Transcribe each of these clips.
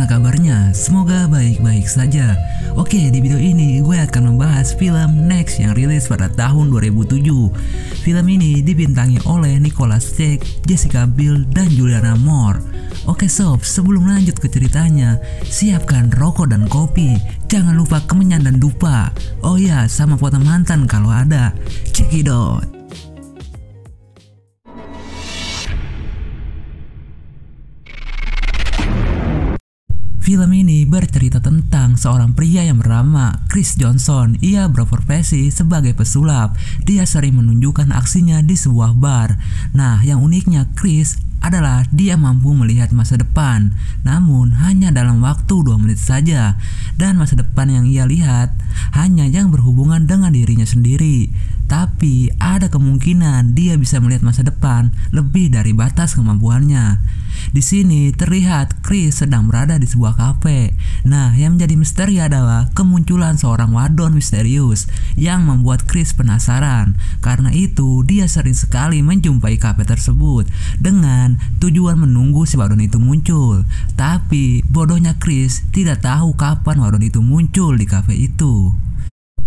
gimana kabarnya? Semoga baik-baik saja. Oke, di video ini gue akan membahas film Next yang rilis pada tahun 2007. Film ini dibintangi oleh Nicholas Cage, Jessica Biel, dan Julianne Moore. Oke sob, sebelum lanjut ke ceritanya, siapkan rokok dan kopi. Jangan lupa kemenyan dan dupa. Oh ya, sama foto mantan kalau ada. Check it out. Film ini bercerita tentang seorang pria yang bernama Chris Johnson. Ia berprofesi sebagai pesulap. Dia sering menunjukkan aksinya di sebuah bar. Nah, yang uniknya Chris adalah dia mampu melihat masa depan, namun hanya dalam waktu 2 menit saja. Dan masa depan yang ia lihat hanya yang berhubungan dengan dirinya sendiri. Tapi ada kemungkinan dia bisa melihat masa depan lebih dari batas kemampuannya. Di sini terlihat Chris sedang berada di sebuah kafe. Nah, yang menjadi misteri adalah kemunculan seorang wadon misterius yang membuat Chris penasaran. Karena itu, dia sering sekali menjumpai kafe tersebut dengan tujuan menunggu si wadon itu muncul. Tapi bodohnya Chris tidak tahu kapan wadon itu muncul di kafe itu.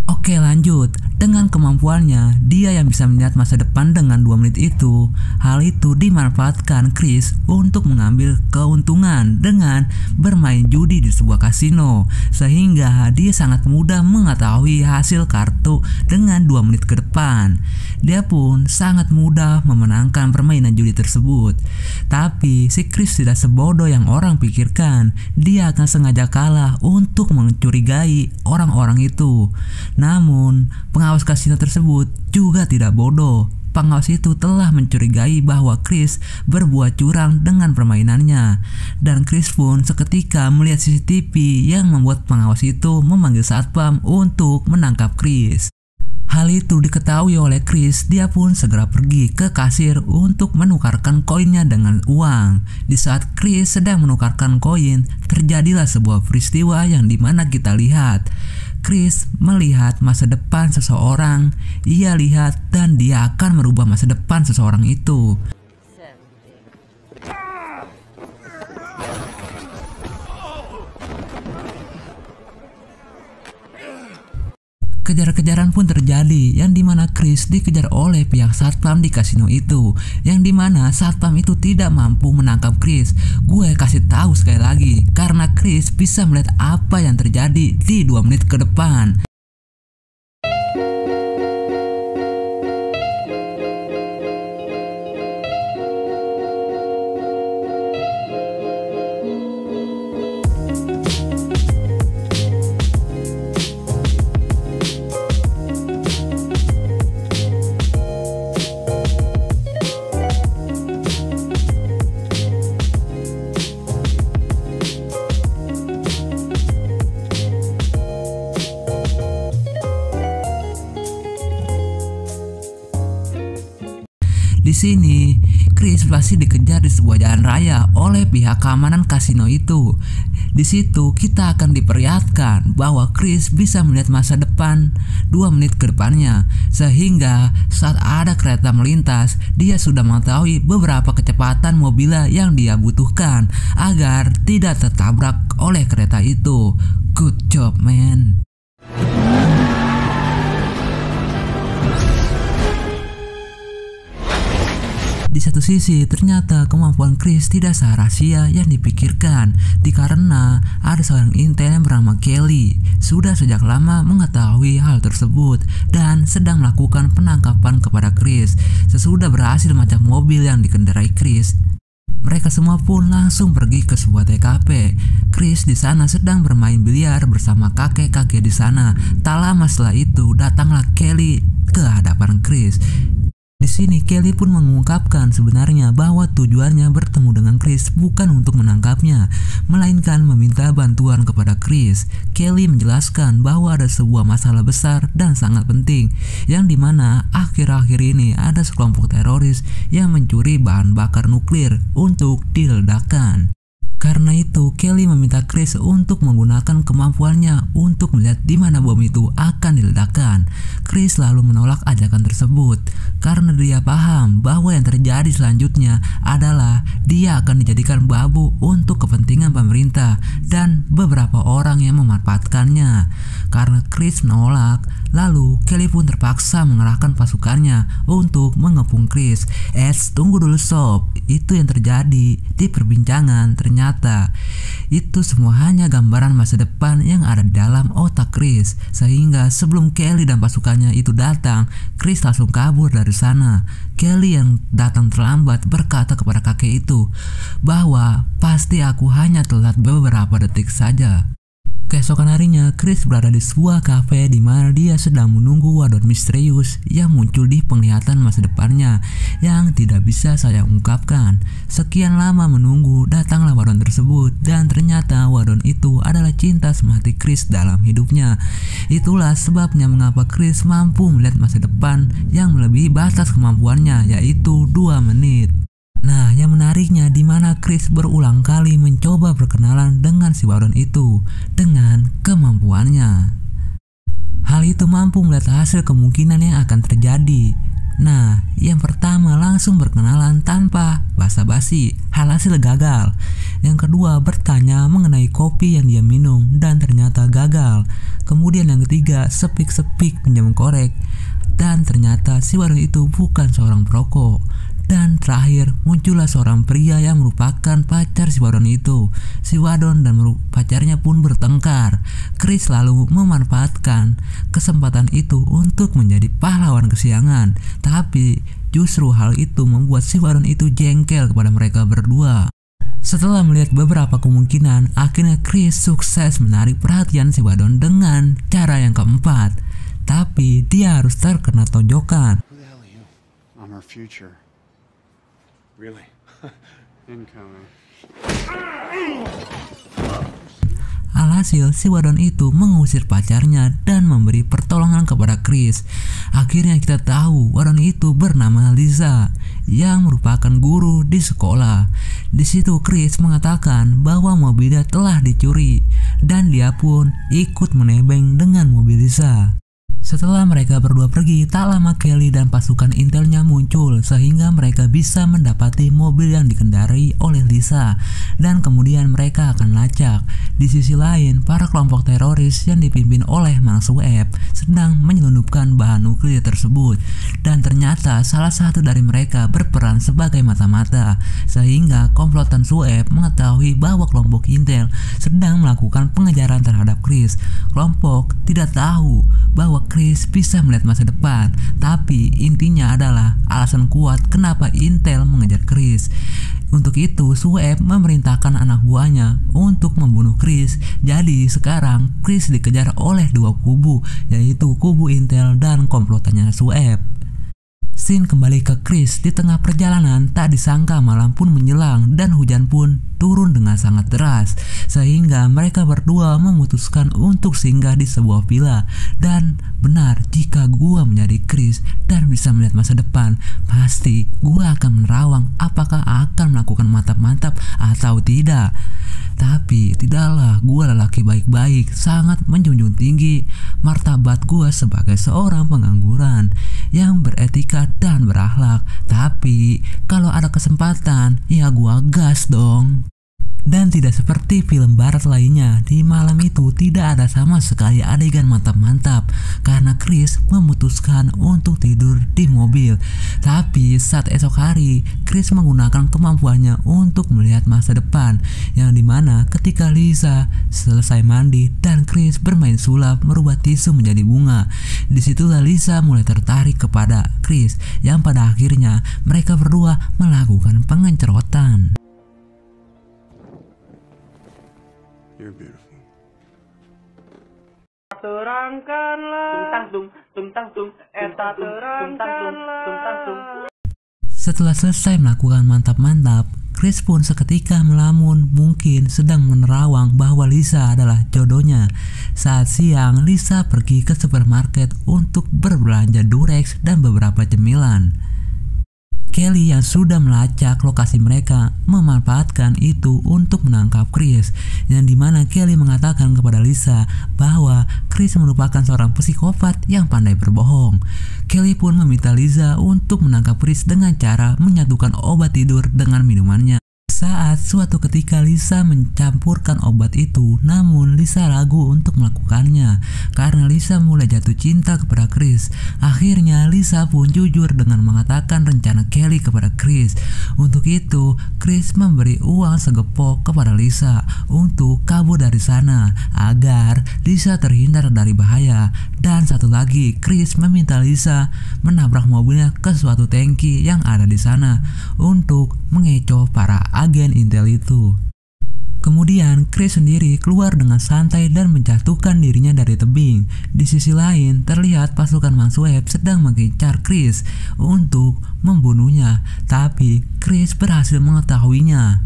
Oke, lanjut. Dengan kemampuannya, dia yang bisa melihat masa depan dengan 2 menit itu. Hal itu dimanfaatkan Chris untuk mengambil keuntungan dengan bermain judi di sebuah kasino. Sehingga dia sangat mudah mengetahui hasil kartu dengan 2 menit ke depan. Dia pun sangat mudah memenangkan permainan judi tersebut. Tapi si Chris tidak sebodoh yang orang pikirkan. Dia akan sengaja kalah untuk mencurigai orang-orang itu. Namun, pengawas kasino tersebut juga tidak bodoh. Pengawas itu telah mencurigai bahwa Chris berbuat curang dengan permainannya. Dan Chris pun seketika melihat CCTV yang membuat pengawas itu memanggil satpam untuk menangkap Chris. Hal itu diketahui oleh Chris, dia pun segera pergi ke kasir untuk menukarkan koinnya dengan uang. Di saat Chris sedang menukarkan koin, terjadilah sebuah peristiwa yang dimana kita lihat Chris melihat masa depan seseorang. Ia lihat dan dia akan merubah masa depan seseorang itu. Kejar-kejaran pun terjadi, yang dimana Chris dikejar oleh pihak satpam di kasino itu, yang dimana satpam itu tidak mampu menangkap Chris. Gue kasih tahu sekali lagi, karena Chris bisa melihat apa yang terjadi di 2 menit ke depan. Di sini, Chris pasti dikejar di sebuah jalan raya oleh pihak keamanan kasino itu. Di situ kita akan diperlihatkan bahwa Chris bisa melihat masa depan 2 menit ke depannya. Sehingga saat ada kereta melintas, dia sudah mengetahui beberapa kecepatan mobil yang dia butuhkan agar tidak tertabrak oleh kereta itu. Good job, man. Di satu sisi, ternyata kemampuan Chris tidak serahasia yang dipikirkan, dikarenakan ada seorang intel yang bernama Kelly sudah sejak lama mengetahui hal tersebut dan sedang melakukan penangkapan kepada Chris. Sesudah berhasil melacak mobil yang dikendarai Chris, mereka semua pun langsung pergi ke sebuah TKP. Chris di sana sedang bermain biliar bersama kakek-kakek di sana. Tak lama setelah itu, datanglah Kelly ke hadapan Chris. Di sini Kelly pun mengungkapkan sebenarnya bahwa tujuannya bertemu dengan Chris bukan untuk menangkapnya, melainkan meminta bantuan kepada Chris. Kelly menjelaskan bahwa ada sebuah masalah besar dan sangat penting, yang dimana akhir-akhir ini ada sekelompok teroris yang mencuri bahan bakar nuklir untuk diledakkan. Karena itu, Kelly meminta Chris untuk menggunakan kemampuannya untuk melihat di mana bom itu akan diledakkan. Chris lalu menolak ajakan tersebut karena dia paham bahwa yang terjadi selanjutnya adalah dia akan dijadikan babu untuk kepentingan pemerintah dan beberapa orang yang memanfaatkannya. Karena Chris menolak, lalu Kelly pun terpaksa mengerahkan pasukannya untuk mengepung Chris. Tunggu dulu sob, itu yang terjadi di perbincangan. Ternyata itu semua hanya gambaran masa depan yang ada di dalam otak Chris, sehingga sebelum Kelly dan pasukannya itu datang, Chris langsung kabur dari sana. Kelly yang datang terlambat berkata kepada kakek itu bahwa pasti aku hanya telat beberapa detik saja. Keesokan harinya, Chris berada di sebuah kafe di mana dia sedang menunggu wadon misterius yang muncul di penglihatan masa depannya yang tidak bisa saya ungkapkan. Sekian lama menunggu, datanglah wadon tersebut dan ternyata wadon itu adalah cinta semati Chris dalam hidupnya. Itulah sebabnya mengapa Chris mampu melihat masa depan yang melebihi batas kemampuannya, yaitu 2 menit. Nah, yang menariknya di mana Chris berulang kali mencoba berkenalan dengan si wadon itu dengan kemampuannya. Hal itu mampu melihat hasil kemungkinan yang akan terjadi. Nah, yang pertama langsung berkenalan tanpa basa-basi, hasil gagal. Yang kedua bertanya mengenai kopi yang dia minum dan ternyata gagal. Kemudian yang ketiga sepik-sepik pinjam korek dan ternyata si wadon itu bukan seorang perokok. Dan terakhir muncullah seorang pria yang merupakan pacar si wadon itu. Si wadon dan pacarnya pun bertengkar. Chris lalu memanfaatkan kesempatan itu untuk menjadi pahlawan kesiangan. Tapi justru hal itu membuat si wadon itu jengkel kepada mereka berdua. Setelah melihat beberapa kemungkinan, akhirnya Chris sukses menarik perhatian si wadon dengan cara yang keempat. Tapi dia harus terkena tonjokan. Who the hell are you? I'm our future. Really? Incoming. Alhasil si wadon itu mengusir pacarnya dan memberi pertolongan kepada Chris. Akhirnya kita tahu wadon itu bernama Lisa yang merupakan guru di sekolah. Di situ Chris mengatakan bahwa mobilnya telah dicuri dan dia pun ikut menebeng dengan mobil Lisa. Setelah mereka berdua pergi, tak lama Kelly dan pasukan intelnya muncul sehingga mereka bisa mendapati mobil yang dikendarai oleh Lisa dan kemudian mereka akan lacak. Di sisi lain, para kelompok teroris yang dipimpin oleh Mang Sueb sedang menyelundupkan bahan nuklir tersebut dan ternyata salah satu dari mereka berperan sebagai mata-mata sehingga komplotan Sueb mengetahui bahwa kelompok intel sedang melakukan pengejaran terhadap Chris. Kelompok tidak tahu bahwa Chris bisa melihat masa depan, tapi intinya adalah alasan kuat kenapa Intel mengejar Chris. Untuk itu, Sueb memerintahkan anak buahnya untuk membunuh Chris. Jadi sekarang Chris dikejar oleh 2 kubu, yaitu kubu Intel dan komplotannya Sueb. Scene kembali ke Chris. Di tengah perjalanan, tak disangka malam pun menjelang dan hujan pun turun dengan sangat deras, sehingga mereka berdua memutuskan untuk singgah di sebuah villa. Dan benar, jika gua menjadi Chris dan bisa melihat masa depan, pasti gua akan menerawang apakah akan melakukan mantap-mantap atau tidak. Tapi tidaklah, gua lelaki baik-baik, sangat menjunjung tinggi martabat gua sebagai seorang pengangguran yang beretika dan berakhlak. Tapi kalau ada kesempatan, ya gua gas dong. Dan tidak seperti film barat lainnya, di malam itu tidak ada sama sekali adegan mantap-mantap karena Chris memutuskan untuk tidur di mobil. Tapi saat esok hari, Chris menggunakan kemampuannya untuk melihat masa depan, yang dimana ketika Lisa selesai mandi dan Chris bermain sulap merubah tisu menjadi bunga, disitulah Lisa mulai tertarik kepada Chris, yang pada akhirnya mereka berdua melakukan pengencerotan. You're beautiful. Terangkanlah Setelah selesai melakukan mantap-mantap, Chris pun seketika melamun, mungkin sedang menerawang bahwa Lisa adalah jodohnya. Saat siang, Lisa pergi ke supermarket untuk berbelanja Durex dan beberapa cemilan. Kelly yang sudah melacak lokasi mereka memanfaatkan itu untuk menangkap Chris, yang dimana Kelly mengatakan kepada Lisa bahwa Chris merupakan seorang psikopat yang pandai berbohong. Kelly pun meminta Lisa untuk menangkap Chris dengan cara menyatukan obat tidur dengan minumannya. Saat suatu ketika Lisa mencampurkan obat itu, namun Lisa ragu untuk melakukannya karena Lisa mulai jatuh cinta kepada Chris. Akhirnya Lisa pun jujur dengan mengatakan rencana Kelly kepada Chris. Untuk itu, Chris memberi uang segepok kepada Lisa untuk kabur dari sana agar Lisa terhindar dari bahaya. Dan satu lagi, Chris meminta Lisa menabrak mobilnya ke suatu tangki yang ada di sana untuk mengecoh para agen intel itu. Kemudian Chris sendiri keluar dengan santai dan menjatuhkan dirinya dari tebing. Di sisi lain terlihat pasukan Mansweb sedang mengincar Chris untuk membunuhnya, tapi Chris berhasil mengetahuinya.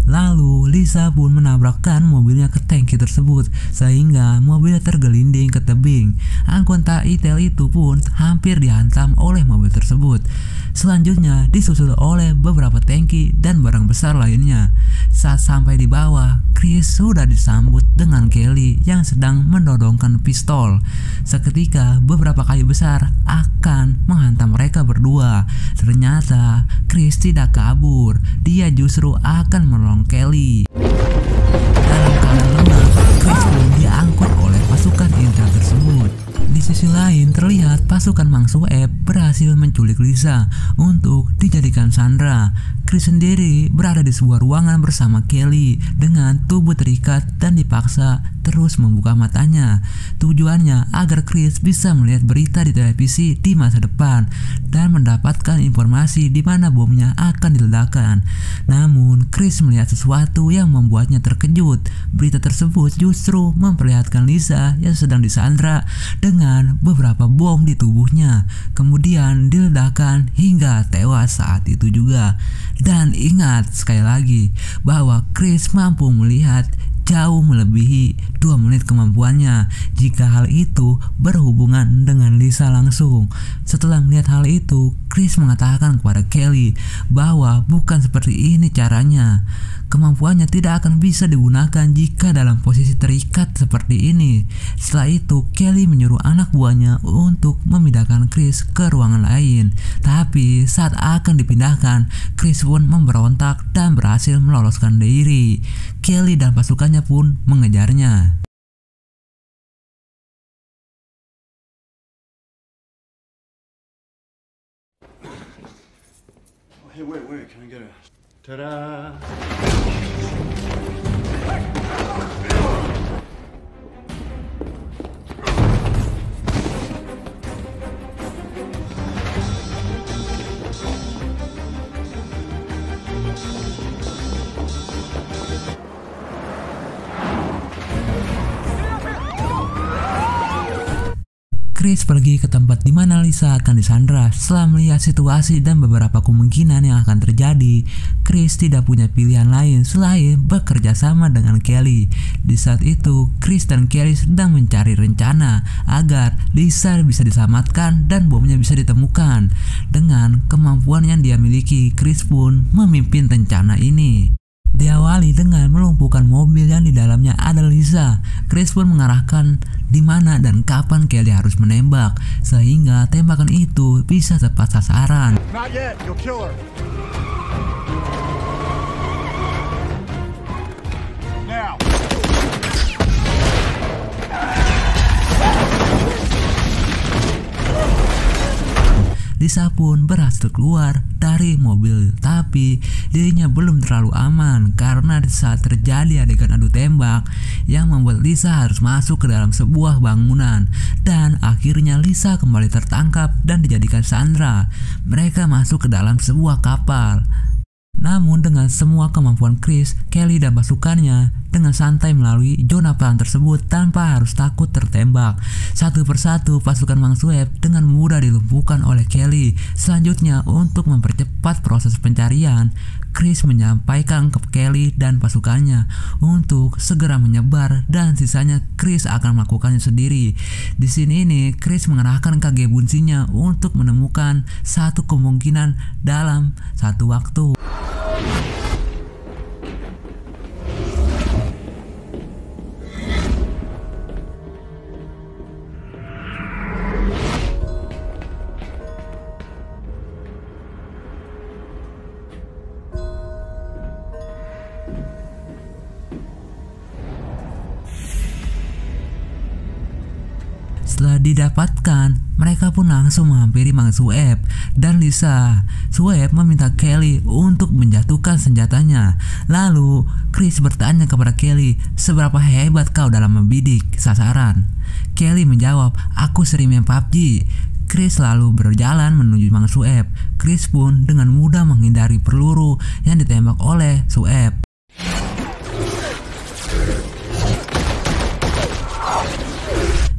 Lalu Lisa pun menabrakkan mobilnya ke tangki tersebut sehingga mobilnya tergelinding ke tebing. Anggota intel itu pun hampir dihantam oleh mobil tersebut. Selanjutnya disusul oleh beberapa tangki dan barang besar lainnya. Saat sampai di bawah, Chris sudah disambut dengan Kelly yang sedang mendodongkan pistol. Seketika beberapa kayu besar akan menghantam mereka berdua. Ternyata Chris tidak kabur, dia justru akan menolong Kelly. Dalam keadaan lemah, Chris pun diangkut oleh pasukan intel tersebut. Di sisi lain terlihat pasukan Mansweb berhasil menculik Lisa untuk dijadikan sandera. Chris sendiri berada di sebuah ruangan bersama Kelly dengan tubuh terikat dan dipaksa terus membuka matanya. Tujuannya agar Chris bisa melihat berita di televisi di masa depan dan mendapatkan informasi di mana bomnya akan diledakkan. Namun Chris melihat sesuatu yang membuatnya terkejut. Berita tersebut justru memperlihatkan Lisa yang sedang disandra dengan beberapa bom di tubuhnya, kemudian diledakkan hingga tewas saat itu juga. Dan ingat sekali lagi bahwa Chris mampu melihat jauh melebihi 2 menit kemampuannya jika hal itu berhubungan dengan Lisa langsung. Setelah melihat hal itu, Chris mengatakan kepada Kelly bahwa bukan seperti ini caranya. Kemampuannya tidak akan bisa digunakan jika dalam posisi terikat seperti ini. Setelah itu, Kelly menyuruh anak buahnya untuk memindahkan Chris ke ruangan lain. Tapi saat akan dipindahkan, Chris pun memberontak dan berhasil meloloskan diri. Kelly dan pasukannya pun mengejarnya. Hey, wait, can I get a... Ta-da! Chris pergi ke tempat di mana Lisa akan disandra. Setelah melihat situasi dan beberapa kemungkinan yang akan terjadi, Chris tidak punya pilihan lain selain bekerja sama dengan Kelly. Di saat itu, Chris dan Kelly sedang mencari rencana agar Lisa bisa diselamatkan dan bomnya bisa ditemukan. Dengan kemampuan yang dia miliki, Chris pun memimpin rencana ini. Diawali dengan melumpuhkan mobil yang di dalamnya ada Lisa. Chris pun mengarahkan di mana dan kapan Kelly harus menembak sehingga tembakan itu bisa tepat sasaran. Not yet, you'll kill her. Now. Lisa pun berhasil keluar dari mobil, tapi dirinya belum terlalu aman karena saat terjadi adegan adu tembak yang membuat Lisa harus masuk ke dalam sebuah bangunan, dan akhirnya Lisa kembali tertangkap dan dijadikan sandera. Mereka masuk ke dalam sebuah kapal. Namun dengan semua kemampuan Chris, Kelly dan pasukannya dengan santai melalui zona perang tersebut tanpa harus takut tertembak. Satu persatu pasukan Mang Sueb dengan mudah dilumpuhkan oleh Kelly. Selanjutnya untuk mempercepat proses pencarian, Chris menyampaikan ke Kelly dan pasukannya untuk segera menyebar dan sisanya Chris akan melakukannya sendiri. Di sini ini Chris mengerahkan KG Bunsinya untuk menemukan satu kemungkinan dalam satu waktu. Setelah didapatkan, mereka pun langsung menghampiri Mang Sueb dan Lisa. Sueb meminta Kelly untuk menjatuhkan senjatanya. Lalu Chris bertanya kepada Kelly, seberapa hebat kau dalam membidik sasaran? Kelly menjawab, aku sering main PUBG. Chris lalu berjalan menuju Mang Sueb. Chris pun dengan mudah menghindari peluru yang ditembak oleh Sueb.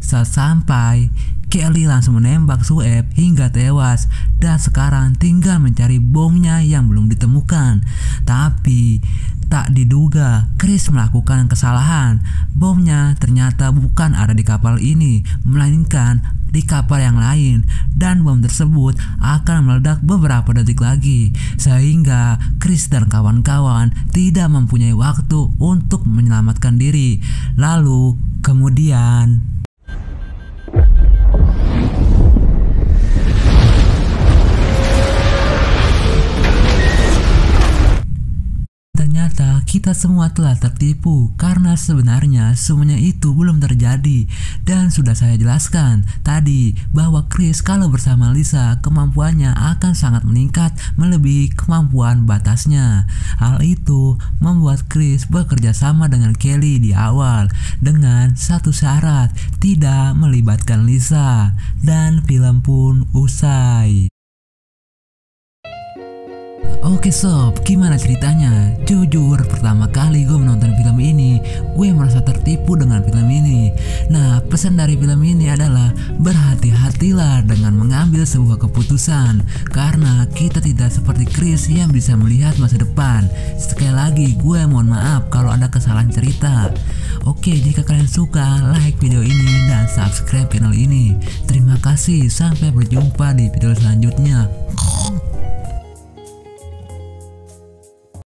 Saat sampai, Kelly langsung menembak Sueb hingga tewas dan sekarang tinggal mencari bomnya yang belum ditemukan. Tapi tak diduga Chris melakukan kesalahan. Bomnya ternyata bukan ada di kapal ini, melainkan di kapal yang lain, dan bom tersebut akan meledak beberapa detik lagi, sehingga Chris dan kawan-kawan tidak mempunyai waktu untuk menyelamatkan diri. Lalu kemudian ternyata kita semua telah tertipu karena sebenarnya semuanya itu belum terjadi. Dan sudah saya jelaskan tadi bahwa Chris kalau bersama Lisa kemampuannya akan sangat meningkat melebihi kemampuan batasnya. Hal itu membuat Chris bekerja sama dengan Kelly di awal dengan satu syarat, tidak melibatkan Lisa. Dan film pun usai. Oke sob, gimana ceritanya? Jujur, pertama kali gue menonton film ini, gue merasa tertipu dengan film ini. Nah, pesan dari film ini adalah berhati-hatilah dengan mengambil sebuah keputusan, karena kita tidak seperti Chris yang bisa melihat masa depan. Sekali lagi, gue mohon maaf kalau ada kesalahan cerita. Oke, jika kalian suka, like video ini dan subscribe channel ini. Terima kasih, sampai berjumpa di video selanjutnya.